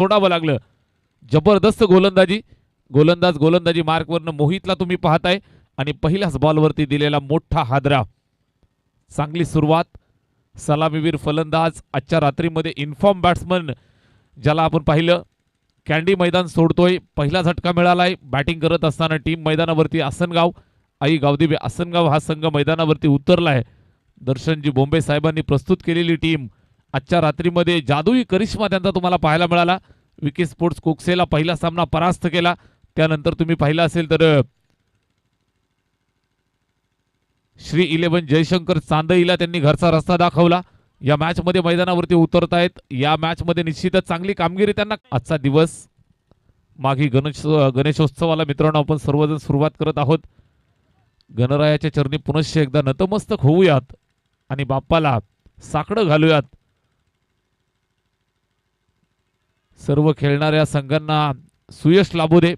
सोडावं लागलं. जबरदस्त गोलंदाजी मार्कवरनं मोहितला तुम्ही पाहताय आणि पहिल्याच बॉलवरती दिलेला मोठा हादरा. चांगली सुरुवात. सलामीवीर फलंदाज आजच्या रात्रीमध्ये इन्फॉर्म बॅट्समन ज्याला आपण पाहिलं कॅन्डी मैदान सोडतोय. पहिला झटका मिळालाय बॅटिंग करत असताना टीम मैदानावरती. आसनगाव आई गावदेवी आसनगाव हा संघ मैदानावरती उतरलाय. दर्शनजी बोंबे साहेबांनी प्रस्तुत केलेली टीम आजच्या रात्रीमध्ये जादुई करिश्मा त्यांचा तुम्हाला पाहायला मिळाला. विकी स्पोर्ट्स कोक्सेला पहिला सामना परास्त केला. त्यानंतर तुम्ही पाहिला असेल तर श्री 11 जयशंकर चांदईला त्यांनी घरचा रस्ता दाखवला. या मॅच मध्ये मैदानावरती उतरतायत. या मॅच मध्ये निश्चितच चांगली कामगिरी त्यांना. आजचा दिवस माघी गणेशोत्सवाला मित्रांनो आपण सर्वजण सुरुवात करत आहोत. गणरायाच्या चरणी पुनश्च एकदा नतमस्तक होऊयात आणि बाप्पाला साकडं घालूयात. सर्व खेळणाऱ्या संघांना सुयश लाभू दे.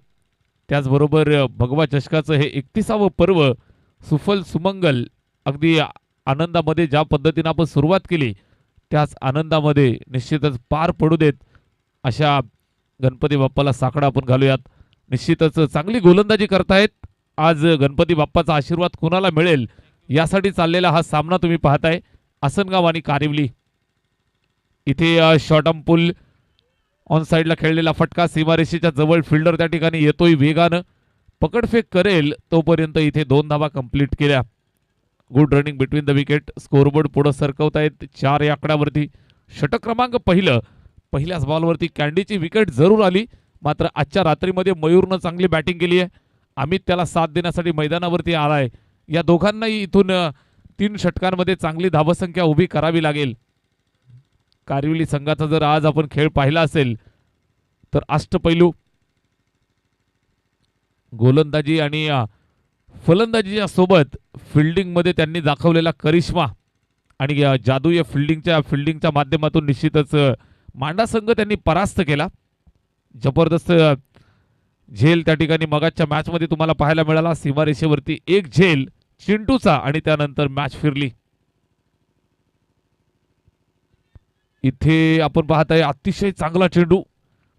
त्याचबरोबर भगवा चषकाचं हे 31वं पर्व सुफल सुमंगल अगदी आनंदामध्ये ज्या पद्धतीने आपण सुरुवात केली त्याच आनंदामध्ये निश्चितच पार पडू देत. अशा गणपती बाप्पाला साकडा आपण घालूयात. निश्चितच चांगली गोलंदाजी करतायत. आज गणपती बाप्पाचा आशीर्वाद कुणाला मिळेल यासाठी चाललेला हा सामना तुम्ही पाहताय. आसनगाव आणि कारिवली इथे शॉर्ट आर्म पुल ऑन साइडला खेळलेला फटका सीमारेषेच्या जवळ. फिल्डर त्या ठिकाणी येतोय वेगानं. पकडफेक करेल तोपर्यंत इथे 2 धावा कंप्लीट केल्या. Good running between the wicket. Scoreboard पुढे सरकवतायत 4 या आकड्यावरती. षटक क्रमांक पहिल्याच बॉलवरती कॅन्डीची विकेट जरूर आली. मात्र आजच्या रात्रीमध्ये मयूरनं चांगली बॅटिंग केली आहे. अमित त्याला साथ देण्यासाठी मैदानावरती आलाय. या दोघांनाही इथून 3 षटकांमध्ये चांगली धावसंख्या उभी करावी लागेल. कारिवली संघाचा जर आज आपण खेळ पाहिला असेल तर अष्टपैलू गोलंदाजी आणि फलंदाजीच्या सोबत फिल्डिंगमध्ये त्यांनी दाखवलेला करिश्मा आणि जादू या फिल्डिंगच्या माध्यमातून निश्चितच मांडा संघ त्यांनी परास्त केला. जबरदस्त झेल त्या ठिकाणी मगाच्या मॅचमध्ये तुम्हाला पाहायला मिळाला. सीमारेषेवरती एक झेल चिंटूचा आणि त्यानंतर मॅच फिरली. इथे आपण पाहताय अतिशय चांगला चेंडू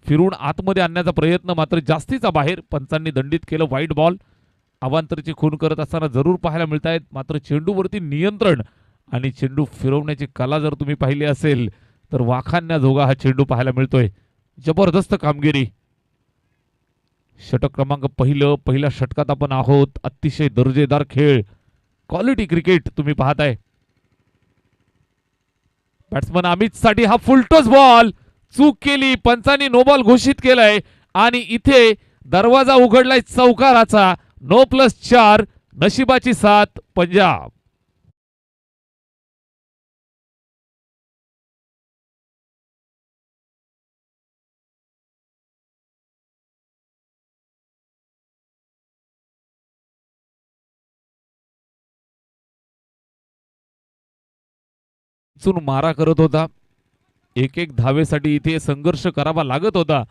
फिरून आतमध्ये आणण्याचा प्रयत्न मात्र जास्तीचा बाहेर. पंचांनी दंडित केलं. वाईट बॉल. अवांतरची खून करत असताना जरूर पाहायला मिळत आहेत. मात्र चेंडूवरती नियंत्रण आणि चेंडू फिरवण्याची कला जर तुम्ही पाहिली असेल तर वाखाणण्याजोगा हा चेंडू पाहायला मिळतोय. जबरदस्त कामगिरी. षटक क्रमांक पहिल्या षटकात आपण आहोत. अतिशय दर्जेदार खेळ. क्वालिटी क्रिकेट तुम्ही पाहताय. बॅट्समन अमित साठी हा फुलटॉस बॉल चूक केली. पंचांनी नो बॉल घोषित केलाय आणि इथे दरवाजा उघडलाय चौकाराचा. 9+4 नशिबाची साथ पंजाब. मारा करत होता. एक धावेसाठी इथे संघर्ष करावा लागत होता.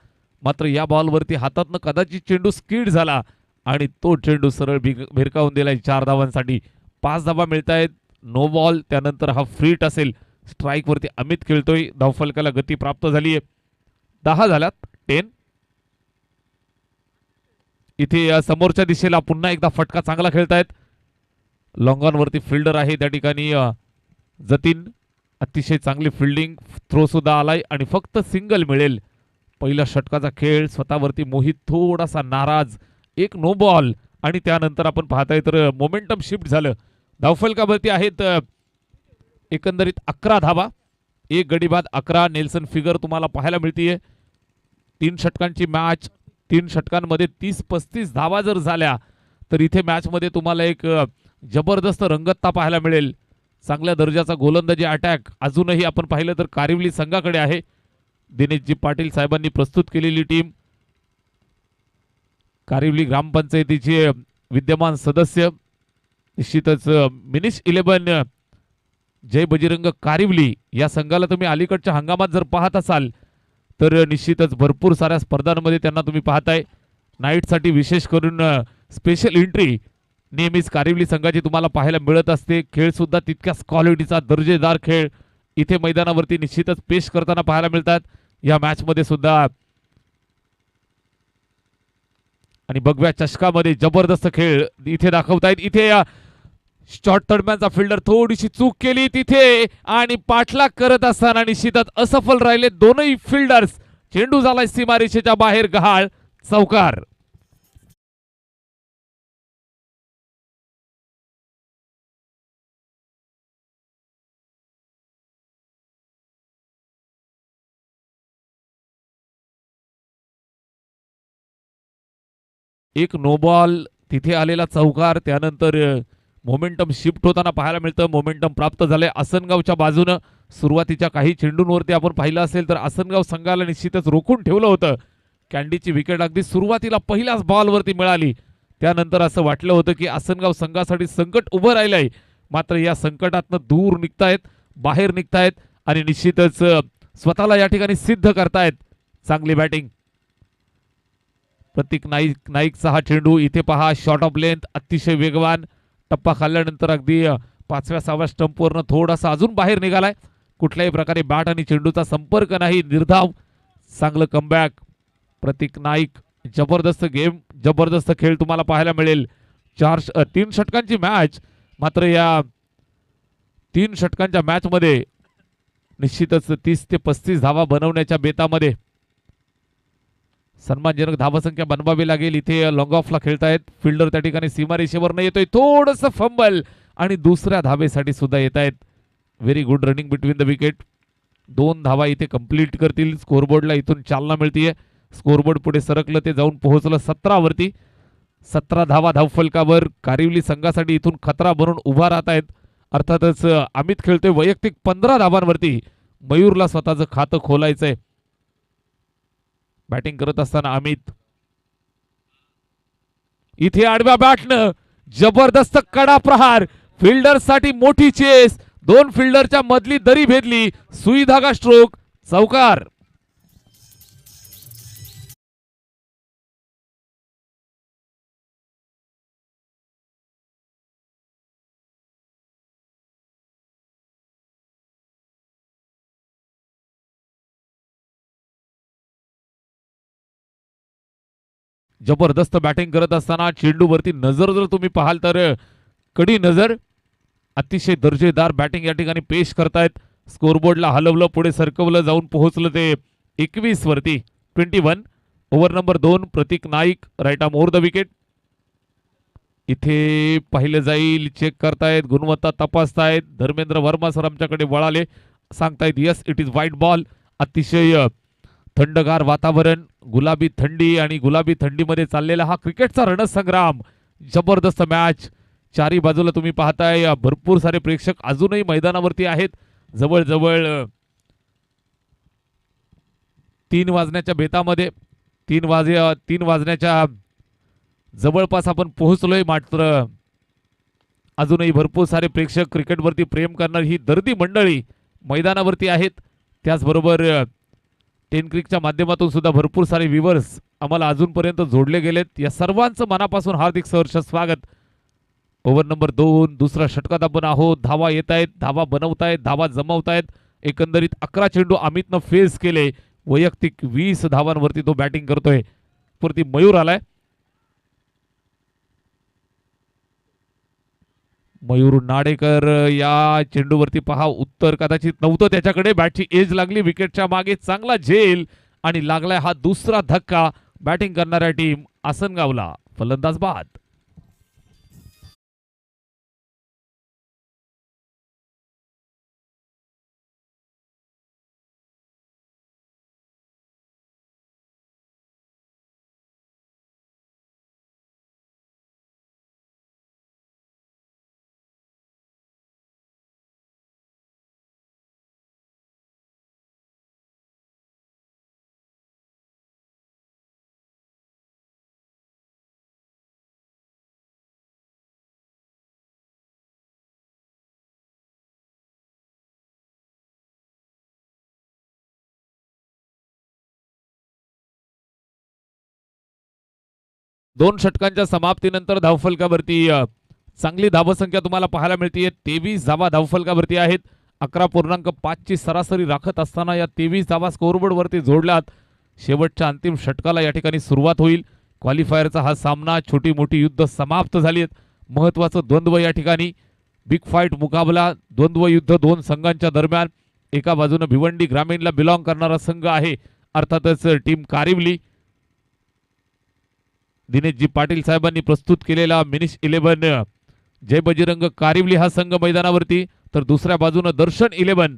मात्र या बॉलवरती हातातनं कदाचित चेंडू स्किड झाला आणि तो चेंडू सरळ भिरकावून दिलाय 4 धावांसाठी. 5 धावा मिळतायत. No ball. त्यानंतर हा फ्रीट असेल. स्ट्राइक वरती अमित खेळतोय. धावफलकाला गती प्राप्त झाली आहे. 10 झाल्यात. 10. इथे समोरच्या दिशेला पुन्हा एकदा फटका चांगला खेळतायत. लॉंग ऑन वरती फिल्डर आहे त्या ठिकाणी जतीन. अतिशय चांगली फिल्डिंग. थ्रो सुद्धा आलाय आणि फक्त सिंगल मिळेल. पहिल्या षटकाचा खेळ. स्वतःवरती मोहित थोडासा नाराज. एक नो बॉल आणि त्यानंतर आपण पाहताय तर मोमेंटम शिफ्ट झालं. धावफलकावरती आहेत एकंदरीत 11 धावा. एक गडी बाद 11. नेल्सन फिगर तुम्हाला पाहायला मिळतीये. 3 षटकांची मॅच. 3 षटकांमध्ये 30-35 धावा जर झाल्या तर इथे मॅच मध्ये तुम्हाला एक जबरदस्त रंगतता पाहायला मिळेल. चांगल्या दर्जाचा गोलंदाजी अटॅक अजूनही आपण पाहिलं तर कारिवली संघाकडे आहे. दिनेशजी पाटील साहेबांनी प्रस्तुत केलेली टीम. कारिवली ग्रामपंचायतीचे विद्यमान सदस्य निश्चितच मिनिश 11 जय बजरंग कारिवली या संघाला तुम्ही अलीकडच्या हंगामात जर पाहत असाल तर निश्चितच भरपूर साऱ्या स्पर्धांमध्ये त्यांना तुम्ही पाहताय. नाईटसाठी विशेष करून स्पेशल एंट्री नेहमीच कारिवली संघाची तुम्हाला पाहायला मिळत असते. खेळ सुद्धा तितक्याच क्वालिटीचा दर्जेदार खेळ इथे मैदानावरती निश्चितच पेश करताना पाहायला मिळतात. या मॅच मध्ये सुद्धा आणि भगव्या चषकामध्ये जबरदस्त खेळ इथे दाखवतायत. इथे या शॉर्ट दरम्यानचा फिल्डर थोडीशी चूक केली तिथे आणि पाठलाग करत असताना निश्चितच असफल राहिले दोनही फिल्डर्स. चेंडू झालाय सीमारेषेच्या बाहेर, गहाळ, चौकार. एक नो बॉल, तिथे आलेला चौकार. त्यानंतर मोमेंटम शिफ्ट होताना पाहायला मिळतं. मोमेंटम प्राप्त झाले आसनगावच्या बाजूनं. सुरुवातीच्या काही चेंडूंवरती आपण पाहिलं असेल तर आसनगाव संघाला निश्चितच रोखून ठेवलं होतं. कॅन्डीची विकेट अगदी सुरुवातीला पहिल्याच बॉलवरती मिळाली. त्यानंतर असं वाटलं होतं की आसनगाव संघासाठी संकट उभं राहिलंय, मात्र या संकटातनं दूर निघतायत, बाहेर निघतायत आणि निश्चितच स्वतःला या ठिकाणी सिद्ध करतायत. चांगली बॅटिंग प्रतीक नाईकचा हा चेंडू. इथे पहा शॉर्ट ऑफ लेंथ, अतिशय वेगवान. टप्पा खाल्ल्यानंतर अगदी 5व्या-6व्या स्टंपवरनं थोडासा अजून बाहेर निघालाय. कुठल्याही प्रकारे बॅट आणि चेंडूचा संपर्क नाही, निर्धाव. चांगलं कमबॅक प्रतीक नाईक. जबरदस्त गेम, जबरदस्त खेळ तुम्हाला पाहायला मिळेल. 3 षटकांची मॅच, मात्र या 3 षटकांच्या मॅच मध्ये निश्चितच 30 ते 35 धावा बनवण्याच्या बेतामध्ये सन्मानजनक धावसंख्या बनवावी लागेल. इथे लॉंग ऑफला खेळतायत फिल्डर, त्या ठिकाणी सीमारेषेवर न येतोय, थोडंसं फंबल आणि दुसऱ्या धावेसाठी सुद्धा येत आहेत. Very good running between the wicket. 2 धावा इथे कंप्लीट करतील. स्कोरबोर्डला इथून चालना मिळतीये. स्कोरबोर्ड पुढे सरकलं ते जाऊन पोहोचलं 17 वरती. 17 धावा धावफलकावर. कारिवली संघासाठी इथून खतरा बनून उभा राहत आहेत. अर्थातच अमित खेळतोय वैयक्तिक 15 धावांवरती. मयूरला स्वतःचं खातं खोलायचंय. बॅटिंग करत असताना अमित. इथे आडव्या बॅटनं जबरदस्त कडा प्रहार. फिल्डरसाठी मोठी चेस. 2 फिल्डरच्या मधली दरी भेदली. सुई धागा स्ट्रोक, चौकार. जबरदस्त बॅटिंग करत असताना चेंडूवरती नजर जर तुम्ही पाहाल तर कडी नजर. अतिशय दर्जेदार बॅटिंग या ठिकाणी पेश करतायत. स्कोरबोर्डला हलवलं, पुढे सरकवलं, जाऊन पोहोचलं ते 21 वरती. 21. Over number 2 Pratik Naik, right arm over the wicket. इथे पाहिलं जाईल, चेक करतायत, गुणवत्ता तपासतायत. धर्मेंद्र वर्मा सर आमच्याकडे वळाले, सांगतायत yes it is white ball. अतिशय थंडगार वातावरण, गुलाबी थंडी आणि गुलाबी थंडीमध्ये चाललेला हा क्रिकेटचा रणसंग्राम. जबरदस्त मॅच. चारी बाजूला तुम्ही पाहताय भरपूर सारे प्रेक्षक अजूनही मैदानावरती आहेत. जवळजवळ 3 वाजण्याच्या बेतामध्ये 3 वाजण्याच्या जवळपास आपण पोहोचलोय. मात्र अजूनही भरपूर सारे प्रेक्षक, क्रिकेटवरती प्रेम करणारी ही दर्दी मंडळी मैदानावरती आहेत. त्याचबरोबर टेन क्रिकच्या माध्यमातून सुद्धा भरपूर सारे व्ह्यूअर्स आम्हाला अजूनपर्यंत जोडले गेलेत. या सर्वांचं मनापासून हार्दिक सहर्ष स्वागत. ओव्हर नंबर 2 दुसऱ्या षटकात आपण आहोत. धावा येत आहेत, धावा बनवतायत, धावा जमवतायत. एकंदरीत 11 चेंडू अमितनं फेस केले. वैयक्तिक 20 धावांवरती तो बॅटिंग करतोय. वरती मयूर आलाय. मयूर नाडेकर या चेंडूवरती पहा, उत्तर कदाचित नव्हतं त्याच्याकडे. बॅटची एज लागली विकेटच्या मागे, चांगला झेल आणि लागलाय हा दुसरा धक्का बॅटिंग करणाऱ्या टीम आसनगावला. फलंदाज बाद. दोन षटकांच्या समाप्तीनंतर धावफलकावरती चांगली धावसंख्या तुम्हाला पाहायला मिळते. 23 धावा धावफलकावरती आहेत. 11.5 ची सरासरी राखत असताना या 23 धावा स्कोरबोर्डवरती जोडल्यात. शेवटच्या अंतिम षटकाला या ठिकाणी सुरुवात होईल. क्वालिफायरचा हा सामना, छोटी मोठी युद्ध समाप्त झाली आहेत. महत्वाचं द्वंद्व या ठिकाणी, बिग फाईट मुकाबला, द्वंद्व युद्ध दोन संघांच्या दरम्यान. एका बाजूने भिवंडी ग्रामीणला बिलॉंग करणारा संघ आहे, अर्थातच टीम कारिवली. दिनेशजी पाटील साहेबांनी प्रस्तुत केलेला मिनिश 11 जय बजरंग कारिवली हा संघ मैदानावरती, तर दुसऱ्या बाजूने दर्शन 11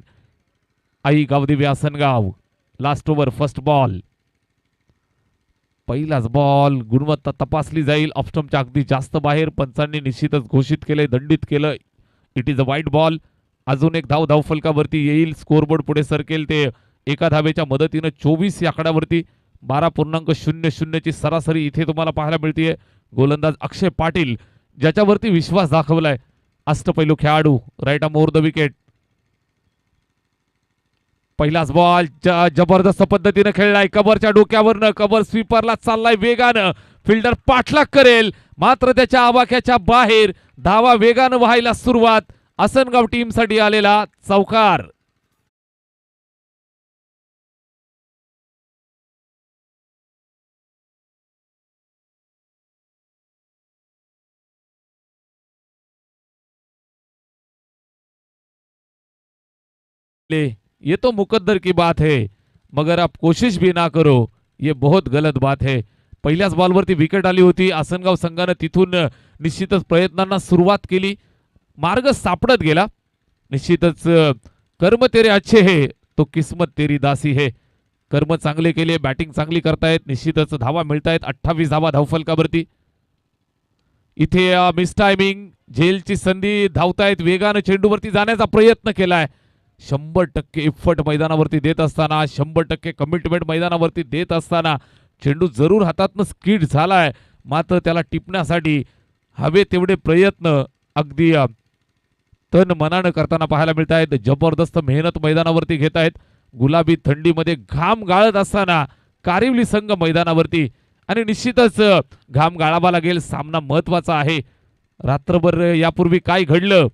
आई Gavdevi Asangaon. Last over, first ball. पहिलाच बॉल, गुणवत्ता तपासली जाईल. ऑफस्टंपच्या अगदी जास्त बाहेर, पंचांनी निश्चितच घोषित केले, दंडित केलं. इट इज अ वाईट बॉल. अजून एक धाव धावफलकावरती येईल. स्कोरबोर्ड पुढे सरकेल ते एका धावेच्या मदतीनं 24 या आकड्यावरती. 12.00 ची सरासरी इथे तुम्हाला पाहायला मिळते. गोलंदाज अक्षय पाटील, ज्याच्यावरती विश्वास दाखवलाय, अष्टपैलू खेळाडू, right arm over the wicket. पहिलाच बॉल जबरदस्त पद्धतीने खेळलाय, कबरच्या डोक्यावरनं. कबर स्वीपरला चाललाय वेगानं, फिल्डर पाठलाग करेल, मात्र त्याच्या आवाक्याच्या बाहेर. धावा वेगानं व्हायला सुरुवात. आसनगाव टीम साठी आलेला चौकार. ये तो मुकद्दर की बात है, मगर आप कोशिश भी ना करो, ये बहुत गलत बात है. पहिल्याच बॉलवरती विकेट आली होती. आसनगाव संघाने तिथून निश्चितच प्रयत्नांना सुरुवात केली, मार्ग सापडत गेला. निश्चितच कर्म तेरे अच्छे है तो किस्मत तेरी दासी है. कर्म चांगले केले, बॅटिंग चांगली करतायत, निश्चितच धावा मिळतायत. 28 धावा धावफलकावरती. इथे मिस टायमिंग, झेलची संधी, धावतायत वेगानं, चेंडूवरती जाण्याचा प्रयत्न केलाय. 100% एफर्ट मैदानावरती देत असताना, 100% कमिटमेंट मैदानावरती देत असताना चेंडू जरूर हातातनं स्किड झालाय, मात्र त्याला टिपण्यासाठी हवे तेवढे प्रयत्न अगदी तन मनानं करताना पाहायला मिळत आहेत. जबरदस्त मेहनत मैदानावरती घेत आहेत. गुलाबी थंडीमध्ये घाम गाळत असताना कारिवली संघ मैदानावरती, आणि निश्चितच घाम गाळावा लागेल. सामना महत्वाचा आहे. रात्रभर यापूर्वी काय घडलं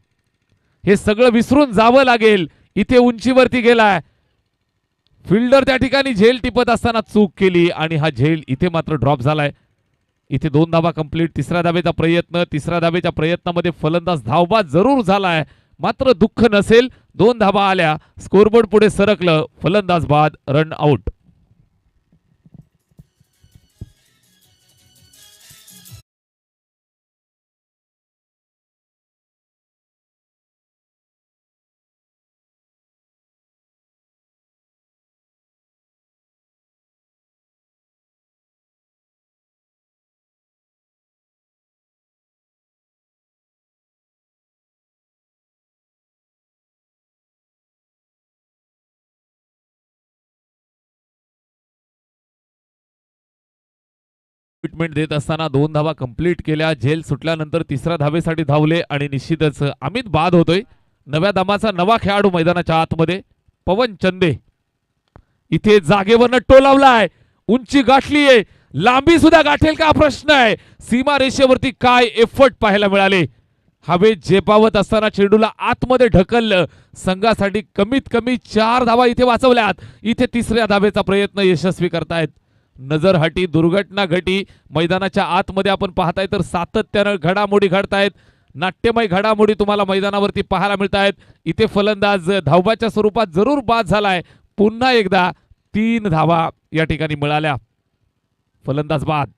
हे सगळं विसरून जावं लागेल. इथे उंचीवरती गेलाय फिल्डर, त्या ठिकाणी झेल टिपत असताना चूक केली आणि हा झेल इथे मात्र ड्रॉप झालाय. इथे 2 धावा कंप्लीट. तिसऱ्या धावेचा प्रयत्न, तिसऱ्या धावेच्या प्रयत्नामध्ये फलंदाज धावबाद जरूर झालाय, मात्र दुःख नसेल. 2 धावा आल्या, स्कोरबोर्ड पुढे सरकलं, फलंदाज बाद, रन आउट. ट्रीटमेंट देत असताना 2 धावा कंप्लीट केल्या. झेल सुटल्यानंतर तिसऱ्या धावेसाठी धावले आणि निश्चितच अमित बाद होतोय. नव्या दमाचा नवा खेळाडू मैदानाच्या आतमध्ये, पवन चंदे. इथे जागेवरनं टोलावलाय, उंची गाठलीये, लांबी सुद्धा गाठेल का प्रश्न आहे. सीमा रेषेवरती काय एफर्ट पाहायला मिळाले. हवे झेपावत असताना चेंडूला आतमध्ये ढकललं. संघासाठी कमीत कमी 4 धावा इथे वाचवल्यात. इथे तिसऱ्या धावेचा प्रयत्न यशस्वी करतायत. नजर हटी, दुर्घटना घटी. मैदानाच्या आतमध्ये आपण पाहताय तर सातत्यानं घडामोडी घडतायत. नाट्यमय घडामोडी तुम्हाला मैदानावरती पाहायला मिळत आहेत. इथे फलंदाज धावबाच्या स्वरूपात जरूर बाद झालाय. पुन्हा एकदा 3 धावा या ठिकाणी मिळाल्या. फलंदाज बाद.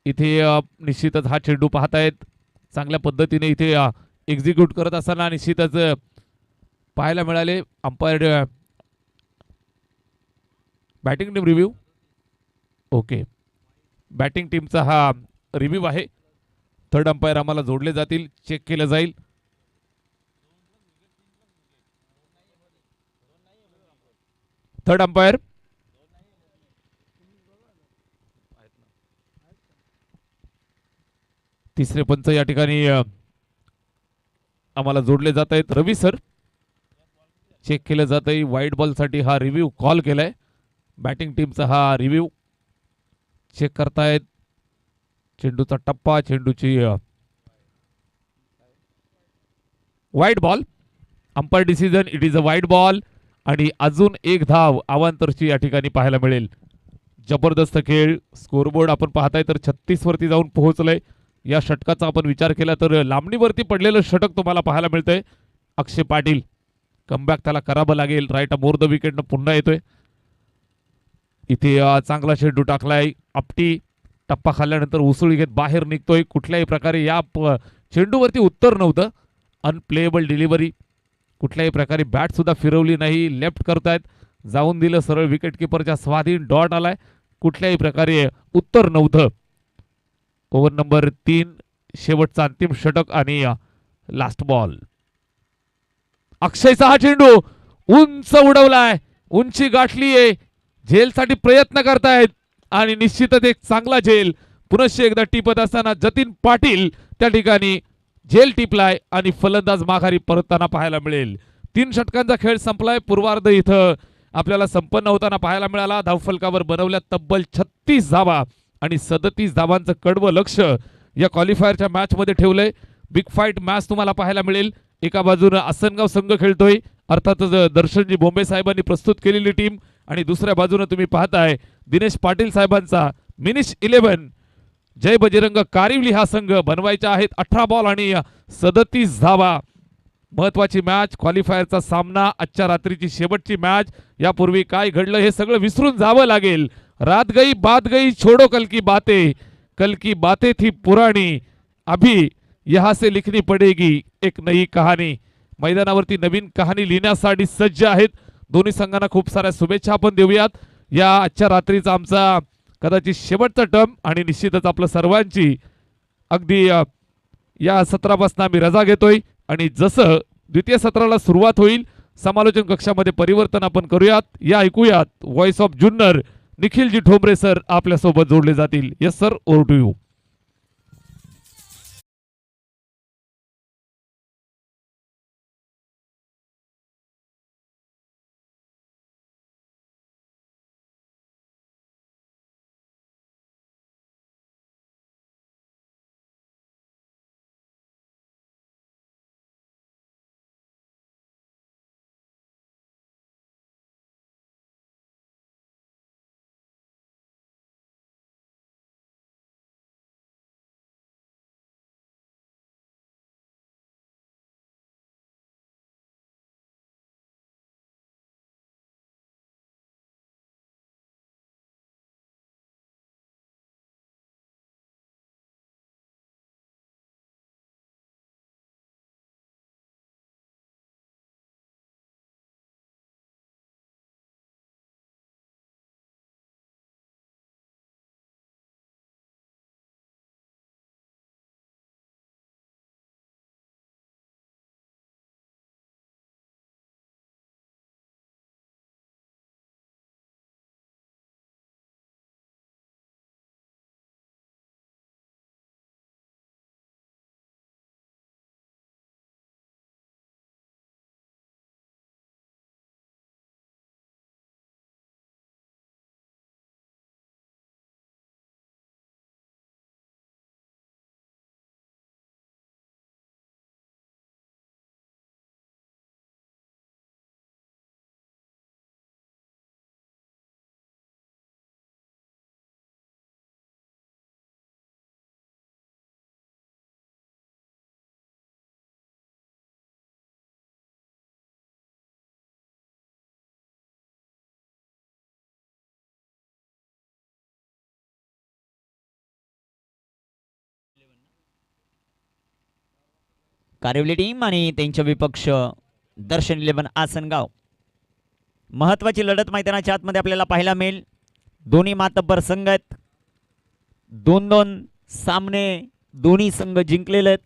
इथे निश्चितच हा चेंडू पाहतायत, चांगल्या पद्धतीने इथे एक्झिक्यूट करत असताना निश्चितच पाहायला मिळाले. Umpire batting team review. Okay, batting टीमचा हा रिव्ह्यू आहे. थर्ड अंपायर आम्हाला जोडले जातील, चेक केलं जाईल. थर्ड अंपायर तिसरे पंच या ठिकाणी आम्हाला जोडले जात आहेत. रवी सर, चेक केलं जात आहे. वाईट बॉल साठी हा रिव्ह्यू कॉल केलाय. बॅटिंग टीमचा हा रिव्ह्यू चेक करतायत. चेंडूचा टप्पा, चेंडूची वाईट ball. Umpire decision, it is a वाईट बॉल. आणि अजून एक धाव अवांतरची या ठिकाणी पाहायला मिळेल. जबरदस्त खेळ. स्कोरबोर्ड आपण पाहताय तर 36 वरती जाऊन पोहोचलंय. या षटकाचा आपण विचार केला तर लांबणीवरती पडलेलं षटक तुम्हाला पाहायला मिळतंय. अक्षय पाटील कमबॅक त्याला करावं लागेल. राईट मोर द विकेटनं पुन्हा येतोय. इथे चांगला चेंडू टाकलाय. आपटी टप्पा खाल्ल्यानंतर उसळी घेत बाहेर निघतोय. कुठल्याही प्रकारे या चेंडूवरती उत्तर नव्हतं. Unplayable delivery. कुठल्याही प्रकारे बॅट सुद्धा फिरवली नाही. लेफ्ट करतायत, जाऊन दिलं सरळ विकेट किपरच्या स्वाधीन. डॉट आलाय. कुठल्याही प्रकारे उत्तर नव्हतं. ओव्हर नंबर 3, शेवटचा अंतिम षटक आणि लास्ट बॉल. अक्षयचा हा चेंडू उंच उडवलाय. उंची गाठली आहे. झेलसाठी प्रयत्न करतायत आणि निश्चितच एक चांगला झेल पुनश्च एकदा टिपत असताना जतीन पाटील त्या ठिकाणी झेल टिपलाय आणि फलंदाज माघारी परतताना पाहायला मिळेल. 3 षटकांचा खेळ संपलाय. पूर्वार्ध इथं आपल्याला संपन्न होताना पाहायला मिळाला. धावफलकावर बनवल्या तब्बल 36 धावा आणि 37 धावांचं कडवं लक्ष या क्वालिफायरच्या मॅच मध्ये ठेवलंय. बिग फाईट मॅच तुम्हाला पाहायला मिळेल. एका बाजूने आसनगाव संघ खेळतोय, अर्थातच दर्शनजी बोंबे साहेबांनी प्रस्तुत केलेली टीम, आणि दुसऱ्या बाजूने तुम्ही पाहताय दिनेश पाटील साहेबांचा मिनिश 11 जय बजरंग कारिवली हा संघ. बनवायचा आहेत 18 बॉल आणि 37 धावा. महत्वाची मॅच, क्वालिफायरचा सामना, आजच्या रात्रीची शेवटची मॅच. यापूर्वी काय घडलं हे सगळं विसरून जावं लागेल. रात गई बात गई, छोडो कल की बातें थी पुराणी, अभी यहाँ से लिखनी पडेगी एक नई कहाणी. मैदानावरती नवीन कहाणी लिहिण्यासाठी सज्ज आहेत. दोन्ही संघांना खूप साऱ्या शुभेच्छा आपण देऊयात. या आजच्या रात्रीचा आमचा कदाचित शेवटचा टर्म आणि निश्चितच आपलं सर्वांची अगदी या सत्रापासून आम्ही रजा घेतोय आणि जसं द्वितीय सत्राला सुरुवात होईल समालोचन कक्षामध्ये परिवर्तन आपण करूयात. या ऐकूयात voice of Junnar Nikhilji Thombare sir आपल्या सोबत जोडले जातील. Yes sir, over to you. Karivali team आणि त्यांच्या विपक्ष दर्शन 11 आसनगाव. महत्वाची लढत मैदानाच्या आतमध्ये आपल्याला पाहायला मिळेल. दोन्ही मातब्बर संघ आहेत. 2-2 सामने दोन्ही संघ जिंकलेले आहेत.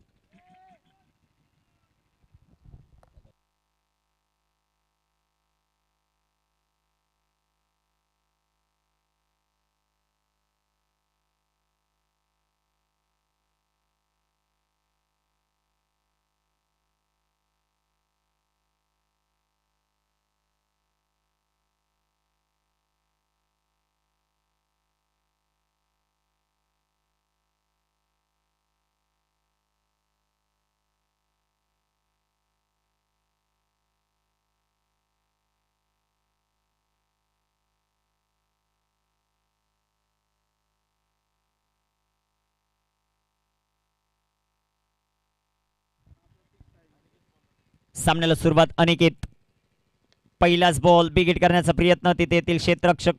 सामन्याला सुरुवात. अनिकेत पहिलाच बॉल बिगिट करण्याचा प्रयत्न. तिथे येथील क्षेत्ररक्षक.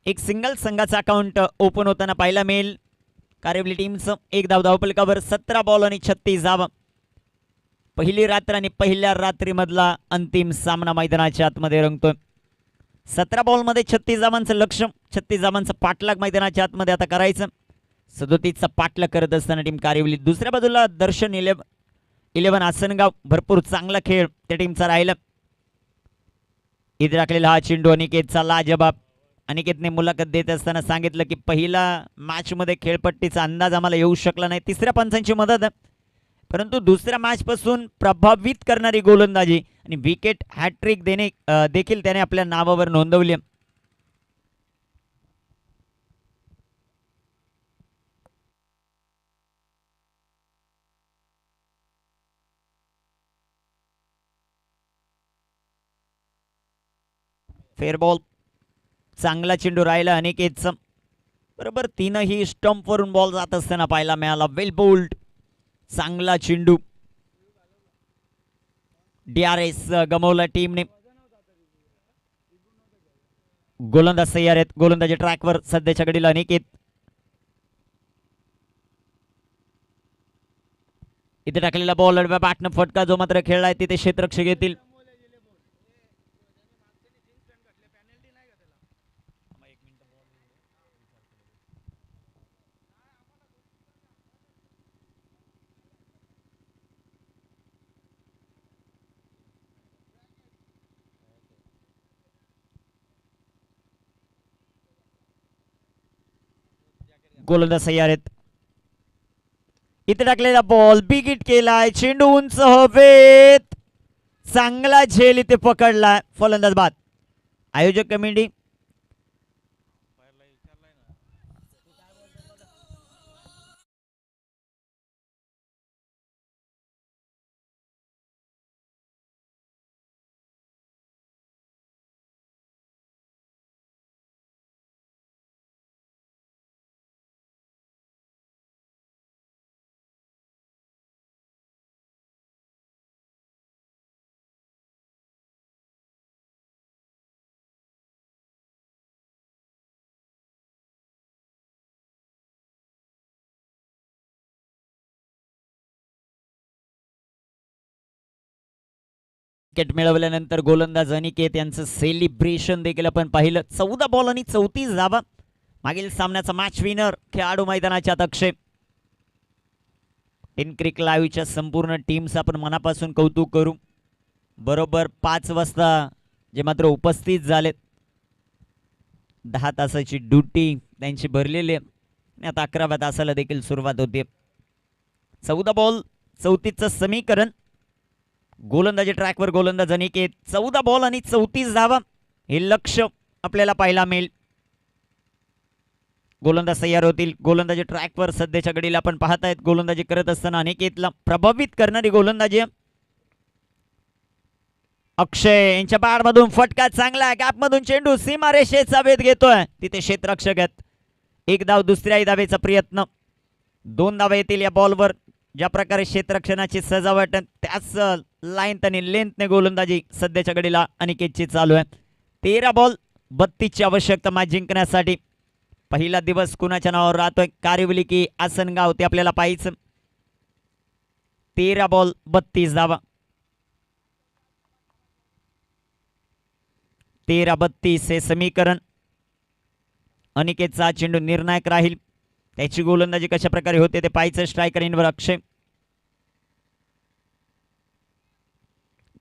एक सिंगल संघाचा अकाउंट ओपन होताना पाहायला मिळेल. कारेवली टीमचं एक धाव धावफलकावर. 17 बॉल आणि 36 धावा. पहिली रात्र आणि पहिल्या रात्रीमधला अंतिम सामना मैदानाच्या आतमध्ये रंगतोय. 17 बॉलमध्ये 36 धावांचं लक्ष्य. 36 धावांचं पाठलाग मैदानाच्या आतमध्ये आता करायचं. 37चा पाठलाग करत असताना टीम कारेवली. दुसऱ्या बाजूला दर्शन 11 आसनगाव. भरपूर चांगला खेळ त्या टीमचा राहिला. इथे राखलेला हा चेंडू अनिकेतचा लाजबाब. अनिकेतने मुलाखत देत असताना सांगितलं की पहिला मॅचमध्ये खेळपट्टीचा अंदाज आम्हाला येऊ शकला नाही. तिसऱ्या पंचांची मदत, परंतु दुसऱ्या मॅचपासून प्रभावित करणारी गोलंदाजी आणि विकेट हॅट्रिक देणे देखील त्याने आपल्या नावावर नोंदवली. Fair ball. चांगला चेंडू राहिला अनिकेतचा. बरोबर तीनही स्टंप वरून बॉल जात असताना पाहायला मिळाला. वेल बोल्ड. चांगला चेंडू. DRS गमावला टीमने. गोलंदाज तयार आहेत. गोलंदाजी ट्रॅकवर सध्याच्या घडीला अनिकेत. इथे टाकलेला बॉल बॅटनं फटका जो मात्र खेळलाय तिथे क्षेत्ररक्षक येतील. गोलंदाज तयार आहेत. इथे टाकलेला बॉल बिगिट केलाय. चेंडू उंच हवेत. चांगला झेल इथे पकडलाय. फलंदाज बाद. आयोजक कमिटी विकेट मिळवल्यानंतर गोलंदाज अनिकेत यांचं सेलिब्रेशन देखील आपण पाहिलं. 14 बॉल आणि 34 धावा. मागील सामन्याचा मॅच विनर खेळाडू मैदानाच्या अक्षय. इन क्रिक लाईव्हच्या संपूर्ण टीमचं आपण मनापासून कौतुक करू. बरोबर 5 वाजता जे मात्र उपस्थित झालेत. 10 तासाची ड्युटी त्यांची भरलेली आहे आणि आता 11व्या तासाला देखील सुरुवात होते. 14 बॉल 34चं समीकरण. गोलंदाजी ट्रॅकवर गोलंदाज अनिकेत. 14 बॉल आणि 34 धावा हे लक्ष्य आपल्याला पाहायला मिळेल. गोलंदाज तयार होतील. गोलंदाजी ट्रॅकवर सध्याच्या घडीला आपण पाहतायत. गोलंदाजी करत असताना अनिकेतला प्रभावित करणारी गोलंदाजी. अक्षय यांच्या बाडमधून फटका चांगला. गॅपमधून चेंडू सीमारेषेचा वेध घेतोय. तिथे क्षेत्ररक्षक आहेत. एक धाव दुसऱ्याही धावेचा प्रयत्न. 2 धावा येतील या बॉलवर. ज्या प्रकारे क्षेत्ररक्षणाची सजावट त्याच लाईन आणि लेंथने गोलंदाजी सध्याच्या घडीला अनिकेतची चालू आहे. 13 बॉल 32ची आवश्यकता मॅच जिंकण्यासाठी. पहिला दिवस कुणाच्या नावावर राहतोय, कारिवली की आसनगाव, ते आपल्याला पाहायचं. 13 बॉल 32 धावा. 13-32 हे समीकरण. अनिकेतचा चेंडू निर्णायक राहील. त्याची गोलंदाजी कशा प्रकारे होते ते पाहायचं. स्ट्रायकर इनवर अक्षय.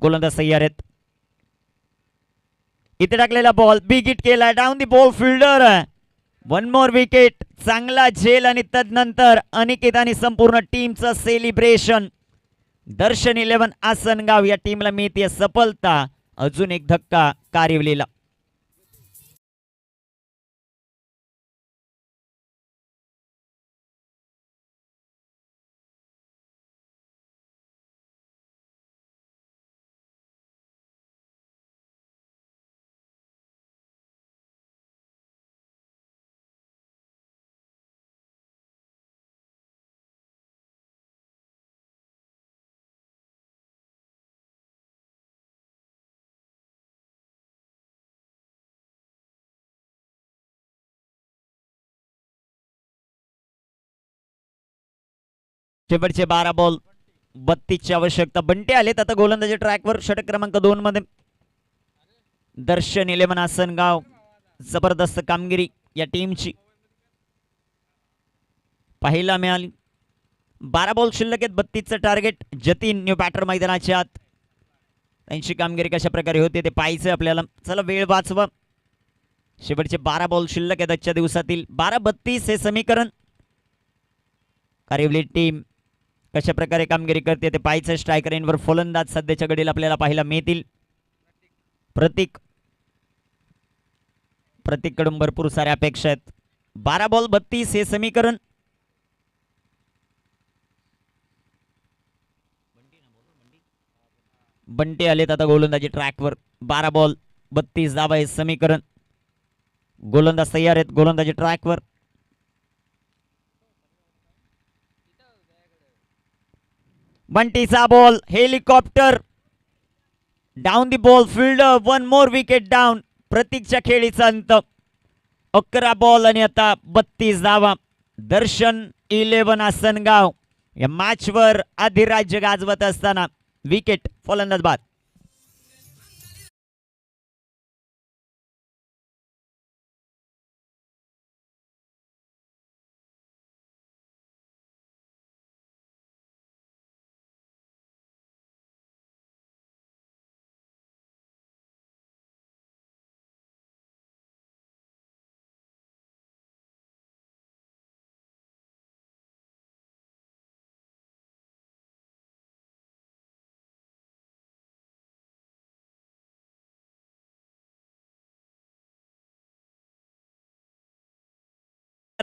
गोलंदाज तयार आहेत. इथे टाकलेला बॉल बिग हिट केला. Down the ball fielder. One more wicket. चांगला झेल आणि तदनंतर अनिकेत आणि संपूर्ण टीमचं सेलिब्रेशन. दर्शन 11 आसनगाव या टीमला मिळते सफलता. अजून एक धक्का कारिवलीला. शेवटचे 12 बॉल 32ची आवश्यकता. बंटे आलेत आता गोलंदाजी ट्रॅकवर. षटक क्रमांक 2 मध्ये दर्शन 11 आसनगाव. जबरदस्त कामगिरी या टीमची पाहायला मिळाली. 12 बॉल शिल्लक आहेत. 32चं टार्गेट. जतीन न्यू बॅटर मैदानाच्या आत. त्यांची कामगिरी कशा प्रकारे होते ते पाहायचं आपल्याला. चला वेळ वाचवा. शेवटचे 12 बॉल शिल्लक आहेत आजच्या दिवसातील. 12-32 हे समीकरण. कारिवली टीम कशा प्रकारे कामगिरी करते ते पाहायचं. स्ट्रायकर इनवर फलंदाज सध्याच्या घडीला आपल्याला पाहायला मिळतील. प्रतीककडून भरपूर साऱ्या अपेक्षा आहेत. 12 बॉल 32 हे समीकरण. बंटे आलेत आता गोलंदाजी ट्रॅकवर. 12 बॉल 32 धावा हे समीकरण. गोलंदाज तयार आहेत गोलंदाजी ट्रॅकवर. बंटीचा ball helicopter. Down the ball fielder. One more wicket down. प्रतीकच्या खेळीचा अंत. 11 बॉल आणि आता 32 धावा. दर्शन 11 आसनगाव या मॅचवर अधिराज्य गाजवत असताना विकेट. फलंदाज बाद.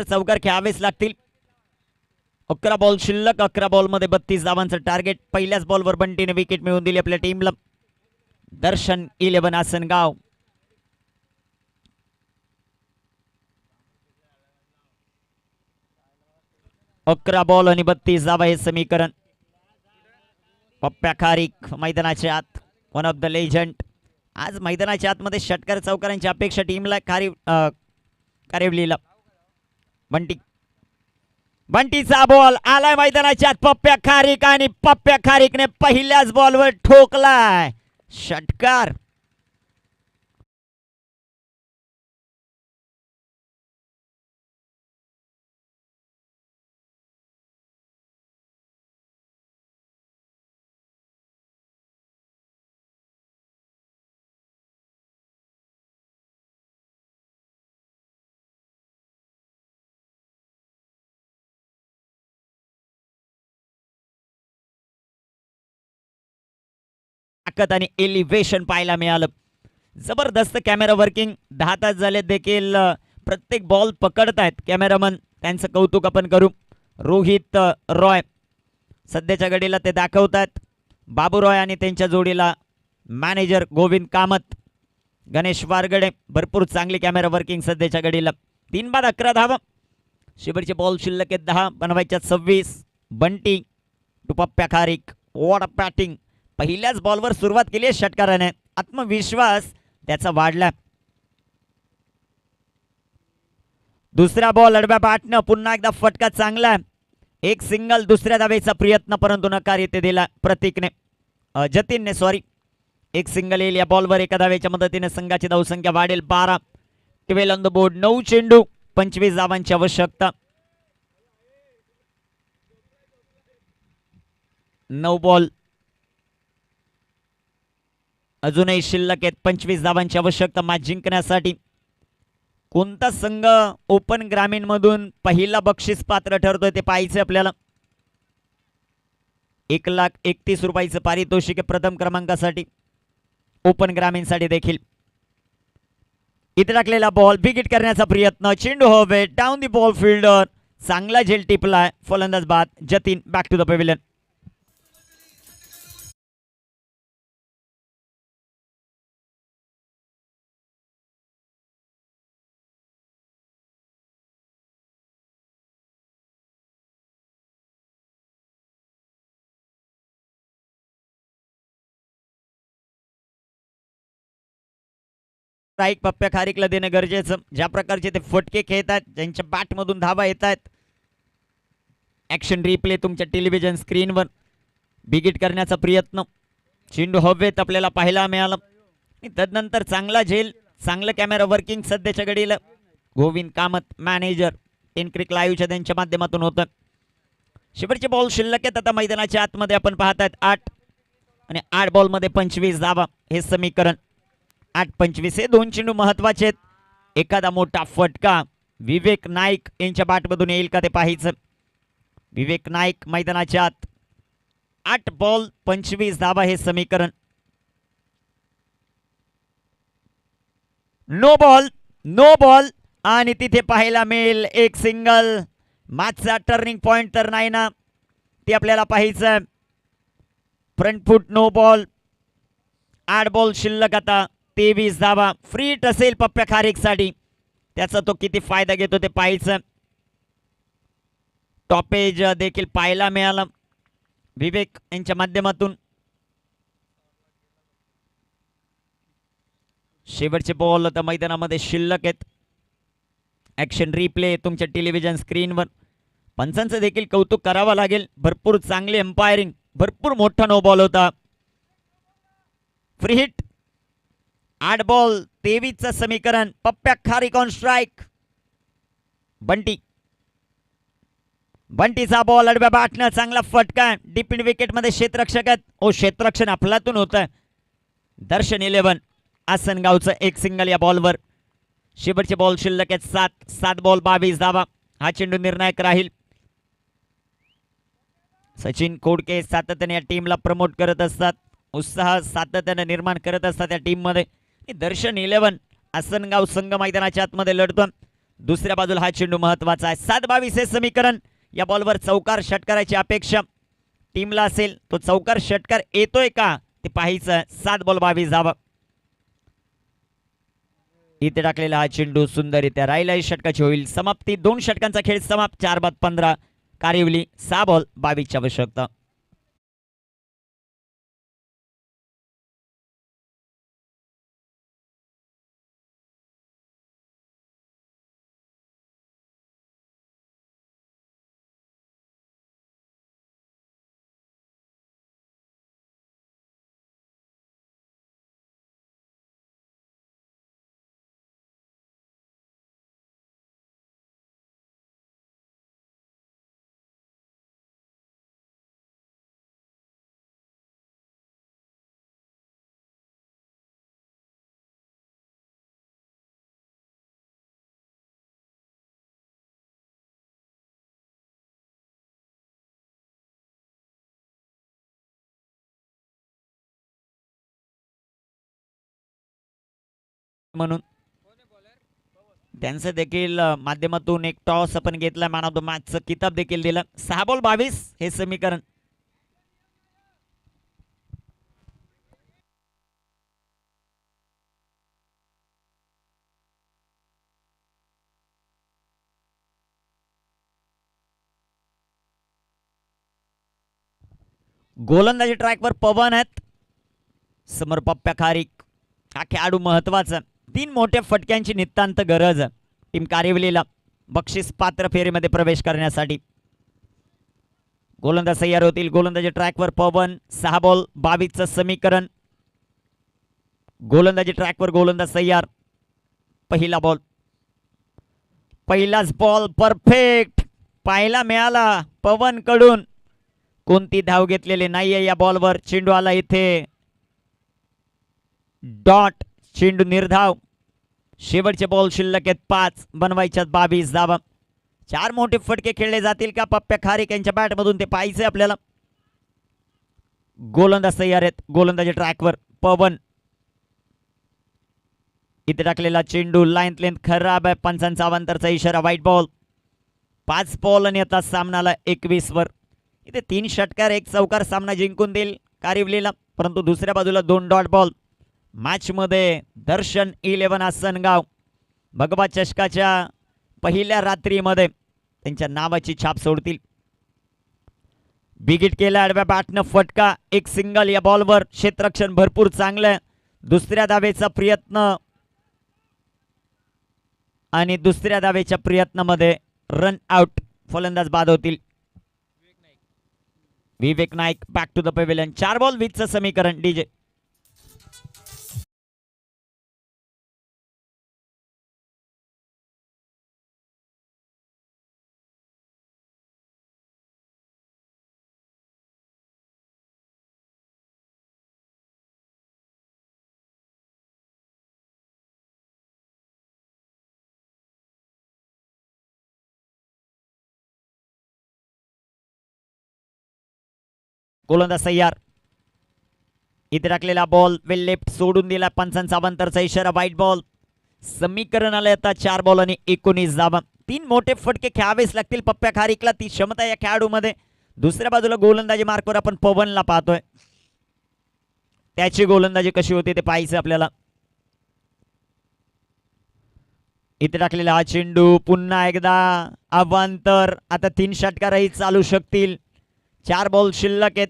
चौकार खेळावेच लागतील. 11 बॉल शिल्लक. 11 बॉल मध्ये 32 धावांचं टार्गेट. पहिल्याच बॉलवर बंटीने विकेट मिळवून दिली आपल्या टीमला. दर्शन 11 आसनगाव. अकरा बॉल आणि 32 धावा हे समीकरण. पप्प्या खारीक मैदानाच्या आत. One of the legend. आज मैदानाच्या आतमध्ये षटकार चौकारांची अपेक्षा टीमला. कारिवलीला बंटीचा बॉल आलाय मैदानाच्या आत. पप्प्या खारीक आणि पप्प्या खारीकने पहिल्याच बॉलवर ठोकलाय षटकार. ताकद आणि एलिव्हेशन पाहायला मिळालं. जबरदस्त कॅमेरा वर्किंग. 10 तास झाले देखील प्रत्येक बॉल पकडतायत कॅमेरामन. त्यांचं कौतुक आपण करू. रोहित रॉय सध्याच्या घडीला ते दाखवतात. बाबू रॉय आणि त्यांच्या जोडीला मॅनेजर गोविंद कामत, गणेश वारगडे. भरपूर चांगली कॅमेरा वर्किंग सध्याच्या घडीला. 3 बाद 11 धावा. शेवटचे बॉल शिल्लक आहेत 10. बनवायच्या 26. Bunty to Pappya Kharik. What a batting. पहिल्याच बॉलवर सुरुवात केली आहे षटकाराने. आत्मविश्वास त्याचा वाढला. दुसरा बॉल अडव्या बॅटनं. पुन्हा एकदा फटका चांगला. एक सिंगल. दुसऱ्या धावेचा प्रयत्न परंतु नकार येथे दिला प्रतीकने. जतीनने सॉरी. एक सिंगल येईल या बॉलवर. एका धावेच्या मदतीने संघाची धावसंख्या वाढेल 12. 12 ऑन द बोर्ड. 9 चेंडू 25 धावांची आवश्यकता. 9 बॉल अजूनही शिल्लक आहेत. 25 धावांची आवश्यकता मॅच जिंकण्यासाठी. कोणता संघ ओपन ग्रामीण मधून पहिला बक्षीस पात्र ठरतोय ते पाहायचं आपल्याला. 1,31,00,000 रुपयाचं पारितोषिक आहे प्रथम क्रमांकासाठी, ओपन ग्रामीणसाठी देखील. इथे टाकलेला बॉल बिगिट करण्याचा प्रयत्न, चेंडू हवे डाऊन दी बॉल फिल्डर, चांगला झेल टिपलाय, फलंदाज बाद. Jatin back to the pavilion. Strike Pappya खारीकला देणं गरजेचं. ज्या प्रकारचे ते फटके खेळतात, ज्यांच्या बॅटमधून धावा येत आहेत, ऍक्शन रिप्ले तुमच्या टेलिव्हिजन स्क्रीनवर. बिगिट करण्याचा प्रयत्न, चेंडू हवेत आपल्याला पाहायला मिळाला. तदनंतर चांगला झेल, चांगलं कॅमेरा वर्किंग सध्याच्या घडीला. गोविंद कामत मॅनेजर इनक्रिक लाईव्हच्या त्यांच्या माध्यमातून होतं. शेवटचे बॉल शिल्लक आहेत आता मैदानाच्या आतमध्ये. आपण पाहतायत 8 आणि 8 बॉलमध्ये 25 धावा हे समीकरण. 8-25 हे दोन चेंडू महत्वाचे आहेत. एखादा मोठा फटका विवेक नाईक यांच्या बॅटमधून येईल का ते पाहायचं. विवेक नाईक मैदानाच्या आत. 8 बॉल 25 धावा हे समीकरण. नो बॉल आणि तिथे पाहायला मिळेल एक सिंगल. मॅचचा टर्निंग पॉइंट तर नाही ना, ते आपल्याला पाहायचं. फ्रंट फूट नो बॉल. 8 बॉल शिल्लक आता 23 धावा. फ्री हिट असेल पप्प्या खारीकसाठी, त्याचा तो किती फायदा घेतो ते पाहायचं. टॉपेज देखील पाहायला मिळालं विवेक यांच्या माध्यमातून. शेवटचे बॉल आता मैदानामध्ये शिल्लक आहेत. ऍक्शन रिप्ले तुमच्या टेलिव्हिजन स्क्रीनवर. पंचांचं देखील कौतुक करावं लागेल, भरपूर चांगली एम्पायरिंग, भरपूर मोठा नो बॉल होता. Free hit. 8 बॉल 23चं समीकरण. पप्प्या खारीक ऑन स्ट्राईक. बंटीचा बॉल अडव्या बॅटनं चांगला फटका. डीप इन विकेट मध्ये क्षेत्ररक्षक आहेत. क्षेत्ररक्षण आपल्यातून होतं. दर्शन 11 आसनगावचं एक सिंगल या बॉलवर. शेवटचे बॉल शिल्लक आहेत 7 बॉल 22 धावा. हा चेंडू निर्णायक राहील. सचिन कोडके सातत्याने या टीमला प्रमोट करत असतात, उत्साह सातत्याने निर्माण करत असतात या टीम मध्ये. दर्शन 11 आसनगाव संघ मैदानाच्या आतमध्ये लढतो. दुसऱ्या बाजूला हा चेंडू महत्वाचा आहे. 7-22 हे समीकरण. या बॉलवर चौकार षटकाराची अपेक्षा टीमला असेल. तो चौकार षटकार येतोय का ते पाहायचं. 7 बॉल 22 धावा. इथे टाकलेला हा चेंडू सुंदररित्या राहिला. षटकाची होईल समाप्ती. 2 षटकांचा खेळ समाप्त. 4 बाद 15. कारिवली 6 बॉल 22ची आवश्यकता. म्हणून त्यांचं देखील माध्यमातून एक टॉस आपण घेतला. मॅन ऑफ द मॅचचं किताब देखील दिलं. 6 बॉल 22 हे समीकरण. गोलंदाजी ट्रॅकवर पवन आहेत. समोर पप्प्या खारीक. हा खेळाडू महत्वाचा. 3 मोठ्या फटक्यांची नितांत गरज टीम कारिवलीला बक्षीस पात्र फेरीमध्ये प्रवेश करण्यासाठी. गोलंदाज तयार होतील. गोलंदाजी ट्रॅकवर पवन. 6 बॉल 22चं समीकरण. गोलंदाजी ट्रॅकवर गोलंदाज तयार. पहिला बॉल. पहिलाच बॉल परफेक्ट पाहायला मिळाला पवन कडून. कोणती धाव घेतलेली नाहीये या बॉलवर. चेंडू आला इथे डॉट, चेंडू निर्धाव. शेवटचे बॉल शिल्लक आहेत 5, बनवायच्यात 22 धावा. 4 मोठे फटके खेळले जातील का पप्प्या खारीक यांच्या बॅटमधून ते पाहायचंय आपल्याला. गोलंदाज तयार आहेत. गोलंदाजी ट्रॅकवर पवन. इथे टाकलेला चेंडू लाईन लेंथ खराब आहे. पंचांचा अवांतरचा इशारा, व्हाईट बॉल. 5 बॉल आणि आता सामनाला 21 वर. इथे 3 षटकार 1 चौकार सामना जिंकून देईल कारिवलीला, परंतु दुसऱ्या बाजूला 2 डॉट बॉल. मॅच मध्ये दर्शन 11 आसनगाव भगवा चषकाच्या पहिल्या रात्रीमध्ये त्यांच्या नावाची छाप सोडतील. बिगिट केला आडव्या बॅटनं फटका, एक सिंगल या बॉलवर. क्षेत्ररक्षण भरपूर चांगलं. दुसऱ्या धावेचा प्रयत्न आणि दुसऱ्या धावेच्या प्रयत्नामध्ये रन आउट. फलंदाज बाद होतील. Vivek Naik back to the pavilion. 4 ball 20चं समीकरण डीजे. गोलंदाज तयार. इथे टाकलेला बॉल वेल लेफ्ट सोडून दिला. पंचांचा अवांतरचा इशारा, व्हाईट बॉल. समीकरण आले आता 4 बॉल आणि 19 धावा. 3 मोठे फटके खेळावेच लागतील पप्प्या खारीकला. ती क्षमता या खेळाडूमध्ये. दुसऱ्या बाजूला गोलंदाजी मार्कवर आपण पवनला पाहतोय. त्याची गोलंदाजी कशी होती ते पाहायचं आपल्याला. इथे टाकलेला हा चेंडू पुन्हा एकदा अवांतर. आता 3 षटकारही चालू शकतील. 4 बॉल शिल्लक आहेत.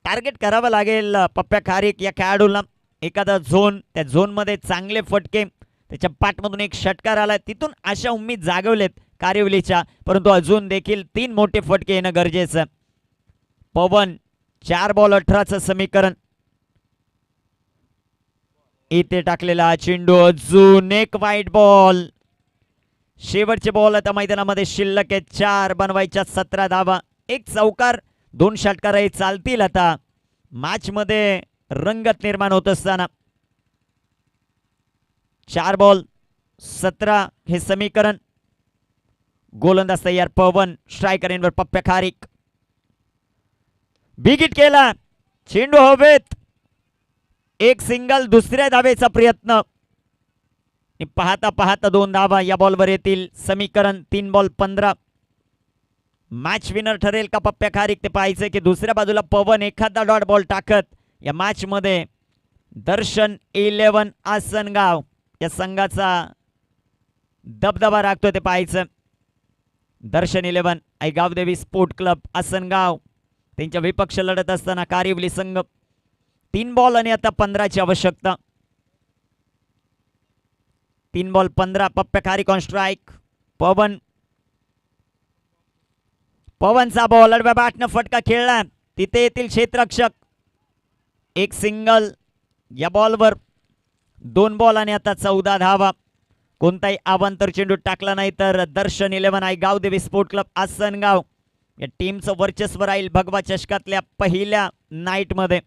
टार्गेट करावं लागेल पप्प्या खारीक या खेळाडूला. एखादा झोन, त्या झोनमध्ये चांगले फटके. त्याच्या पाठमधून एक षटकार आला, तिथून अशा उम्मीद जागवलेत कारिवलीच्या, परंतु अजून देखील 3 मोठे फटके येणं गरजेचं. पवन 4 बॉल 18चं समीकरण. इथे टाकलेला चेंडू, अजून एक व्हाईट बॉल. शेवटचे बॉल आता मैदानामध्ये शिल्लक आहेत 4, बनवायच्या 17 धावा. 1 चौकार 2 षटकारही चालतील. आता मॅच मध्ये रंगत निर्माण होत असताना 4 बॉल 17 हे समीकरण. गोलंदाज तयार पवन. स्ट्रायकर इनवर पप्प्या खारीक. बिगिट केला, चेंडू हवेत. एक सिंगल, दुसऱ्या धावेचा प्रयत्न. पाहता पाहता 2 धावा या बॉलवर येतील. समीकरण 3 बॉल 15. मॅच विनर ठरेल का पप्प्या खारीक ते पाहायचं की दुसऱ्या बाजूला पवन एखादा डॉट बॉल टाकत या मॅच मध्ये दर्शन 11 आसनगाव या संघाचा दबदबा राखतोय ते पाहायचं. दर्शन 11 आई गावदेवी स्पोर्ट क्लब आसनगाव त्यांच्या विपक्ष लढत असताना कारिवली संघ. 3 बॉल आणि आता 15ची आवश्यकता. 3 ball 15. Pappya Kharik on strike. Pavan. पवनचा बॉल आडव्या बॅटनं फटका खेळला, तिथे येथील क्षेत्ररक्षक. एक सिंगल या बॉलवर. 2 बॉल आणि आता 14 धावा. कोणताही अवांतर चेंडू टाकला नाही तर दर्शन 11 आई गावदेवी स्पोर्ट क्लब आसनगाव या टीमचं वर्चस्व राहील भगवा चषकातल्या पहिल्या नाईट मध्ये.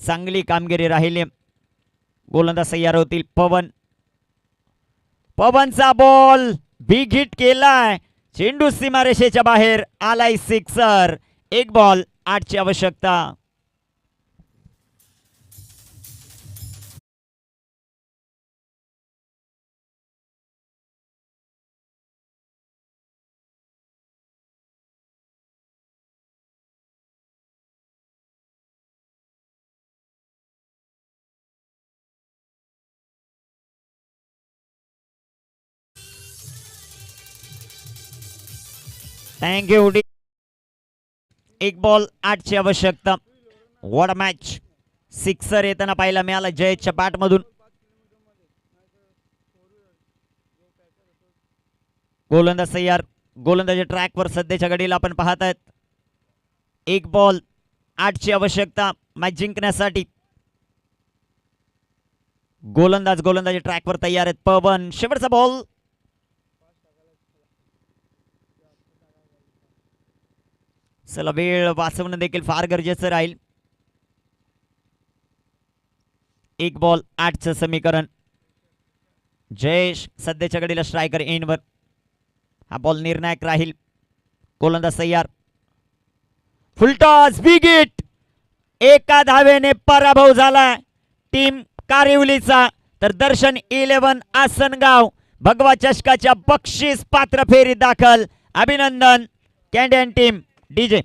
चांगली कामगिरी राहिली. गोलंदाज तयार होतील पवन. पवनचा बॉल बिग हिट केलाय. चेंडू सीमारेषेच्या बाहेर आलाय, सिक्सर. 1 बॉल 8ची आवश्यकता. थँक्यू. 1 बॉल 8ची आवश्यकता. What a match. सिक्सर येताना पाहायला मिळाला जयेशच्या बॅटमधून. गोलंदाज तयार. गोलंदाजी ट्रॅकवर सध्याच्या घडीला आपण पाहत आहेत. 1 बॉल 8ची आवश्यकता मॅच जिंकण्यासाठी. गोलंदाजी ट्रॅकवर तयार आहेत. पवन. शेवटचा बॉल चला वेळ वाचवणं देखील फार गरजेचं राहील. 1 बॉल 8चं समीकरण. जयेश सध्याच्या घडीला स्ट्रायकर एंडवर. हा बॉल निर्णायक राहील. गोलंदाज तयार. Full toss big hit. एका धावेने पराभव झाला टीम कारिवलीचा. तर दर्शन 11 आसनगाव भगवा चषकाच्या बक्षीस पात्र फेरीत दाखल. अभिनंदन कॅन्डियन टीम. डीजे